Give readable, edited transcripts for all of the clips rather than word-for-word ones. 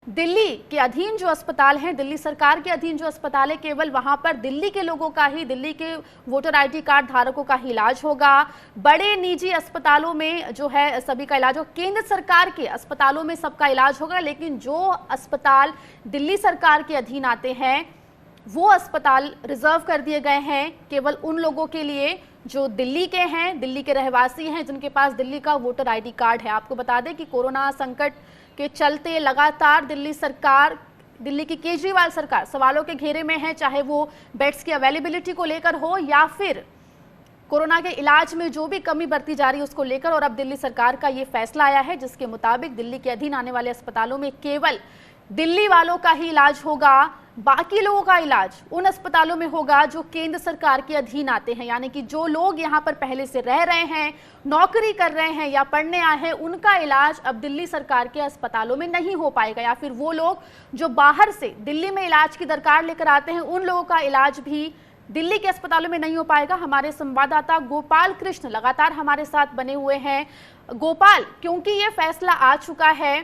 दिल्ली के अधीन जो अस्पताल हैं, दिल्ली सरकार के अधीन जो अस्पताल है, केवल वहां पर दिल्ली के लोगों का ही, दिल्ली के वोटर आईडी कार्ड धारकों का ही इलाज होगा। बड़े निजी अस्पतालों में जो है सभी का इलाज होगा। केंद्र सरकार के अस्पतालों में सबका इलाज होगा, लेकिन जो अस्पताल दिल्ली सरकार के अधीन आते हैं वो अस्पताल रिजर्व कर दिए गए हैं केवल उन लोगों के लिए जो दिल्ली के हैं, दिल्ली के रहवासी हैं, जिनके पास दिल्ली का वोटर आईडी कार्ड है। आपको बता दें कि कोरोना संकट के चलते लगातार दिल्ली सरकार, दिल्ली की केजरीवाल सरकार सवालों के घेरे में है, चाहे वो बेड्स की अवेलेबिलिटी को लेकर हो या फिर कोरोना के इलाज में जो भी कमी बरती जा रही है उसको लेकर। और अब दिल्ली सरकार का ये फैसला आया है जिसके मुताबिक दिल्ली के अधीन आने वाले अस्पतालों में केवल दिल्ली वालों का ही इलाज होगा, बाकी लोगों का इलाज उन अस्पतालों में होगा जो केंद्र सरकार के अधीन आते हैं। यानी कि जो लोग यहाँ पर पहले से रह रहे हैं, नौकरी कर रहे हैं या पढ़ने आए हैं, उनका इलाज अब दिल्ली सरकार के अस्पतालों में नहीं हो पाएगा। या फिर वो लोग जो बाहर से दिल्ली में इलाज की दरकार लेकर आते हैं, उन लोगों का इलाज भी दिल्ली के अस्पतालों में नहीं हो पाएगा। हमारे संवाददाता गोपाल कृष्ण लगातार हमारे साथ बने हुए हैं। गोपाल, क्योंकि ये फैसला आ चुका है,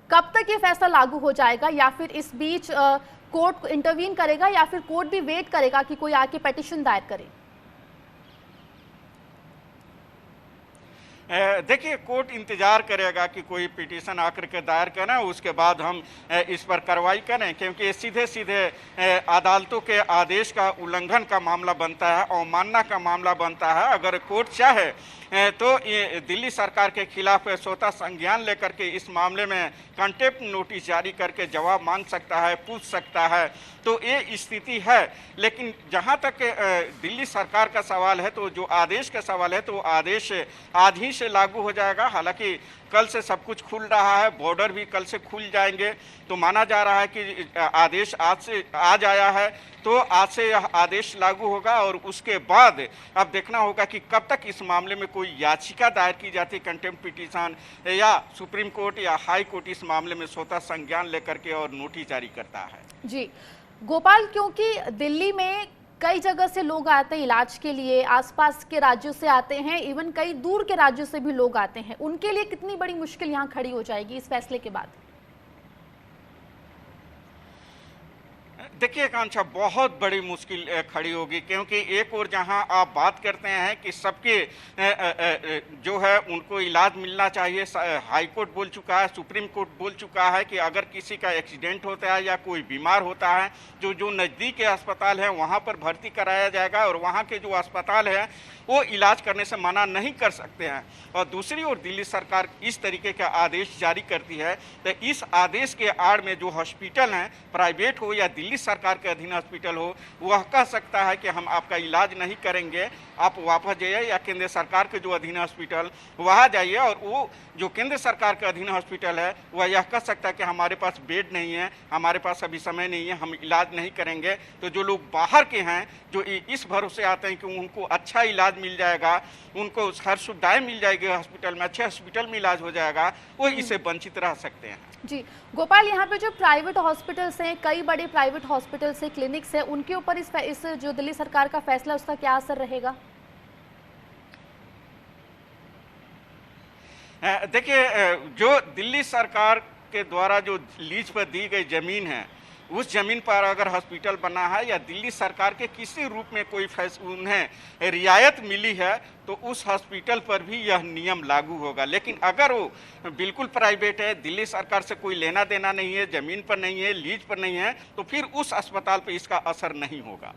कब तक ये फैसला लागू हो जाएगा, या फिर इस बीच कोर्ट इंटरवीन करेगा या फिर कोर्ट भी वेट करेगा कि कोई आके पिटीशन दायर करे? देखिए, कोर्ट इंतजार करेगा कि कोई पिटीशन आकर के दायर करें, उसके बाद हम इस पर कार्रवाई करें, क्योंकि ये सीधे सीधे अदालतों के आदेश का उल्लंघन का मामला बनता है, अवमानना का मामला बनता है। अगर कोर्ट चाहे तो ये दिल्ली सरकार के खिलाफ स्वतः संज्ञान लेकर के इस मामले में कंटेम्प्ट नोटिस जारी करके जवाब मांग सकता है, पूछ सकता है। तो ये स्थिति है। लेकिन जहां तक दिल्ली सरकार का सवाल है, तो जो आदेश का सवाल है, तो आदेश आज ही से लागू हो जाएगा। हालांकि कल से सब कुछ खुल रहा है, बॉर्डर भी कल से खुल जाएंगे, तो माना जा रहा है कि आदेश आज आया है, तो आज से यह आदेश लागू होगा। और उसके बाद अब देखना होगा कि कब तक इस मामले में कोई याचिका दायर की जाती है, कंटेम्प्ट पिटीशन, या सुप्रीम कोर्ट या हाई कोर्ट इस मामले में स्वतः संज्ञान लेकर के और नोटिस जारी करता है। जी गोपाल, क्योंकि दिल्ली में कई जगह से लोग आते हैं इलाज के लिए, आसपास के राज्यों से आते हैं, इवन कई दूर के राज्यों से भी लोग आते हैं, उनके लिए कितनी बड़ी मुश्किल यहाँ खड़ी हो जाएगी इस फैसले के बाद? देखिए आकांक्षा, बहुत बड़ी मुश्किल खड़ी होगी, क्योंकि एक और जहां आप बात करते हैं कि सबके जो है उनको इलाज मिलना चाहिए, हाई कोर्ट बोल चुका है, सुप्रीम कोर्ट बोल चुका है कि अगर किसी का एक्सीडेंट होता है या कोई बीमार होता है, जो नज़दीक के अस्पताल है वहां पर भर्ती कराया जाएगा, और वहां के जो अस्पताल है वो इलाज करने से मना नहीं कर सकते हैं। और दूसरी ओर दिल्ली सरकार इस तरीके का आदेश जारी करती है, तो इस आदेश के आड़ में जो हॉस्पिटल हैं, प्राइवेट हो या दिल्ली सरकार के अधीन हॉस्पिटल हो, वह कह सकता है कि हम आपका इलाज नहीं करेंगे, आप वापस जाइए, या केंद्र सरकार के जो अधीन हॉस्पिटल वहाँ जाइए। और वो जो केंद्र सरकार के अधीन हॉस्पिटल है वह यह कह सकता है कि हमारे पास बेड नहीं है, हमारे पास अभी समय नहीं है, हम इलाज नहीं करेंगे। तो जो लोग बाहर के हैं, जो इस भरोसे आते हैं कि उनको अच्छा इलाज मिल जाएगा, उनको हर सुविधाएं मिल जाएगी हॉस्पिटल में, अच्छे हॉस्पिटल में इलाज हो जाएगा, वो इससे वंचित रह सकते हैं। जी गोपाल, यहाँ पे जो प्राइवेट हॉस्पिटल्स हैं, कई बड़े प्राइवेट हॉस्पिटल्स हैं, क्लिनिक्स हैं, उनके ऊपर इस जो दिल्ली सरकार का फैसला उसका क्या असर रहेगा? देखिए, जो दिल्ली सरकार के द्वारा जो लीज पर दी गई जमीन है, उस जमीन पर अगर हॉस्पिटल बना है या दिल्ली सरकार के किसी रूप में कोई उन्हें रियायत मिली है, तो उस हॉस्पिटल पर भी यह नियम लागू होगा। लेकिन अगर वो बिल्कुल प्राइवेट है, दिल्ली सरकार से कोई लेना देना नहीं है, जमीन पर नहीं है, लीज पर नहीं है, तो फिर उस अस्पताल पर इसका असर नहीं होगा।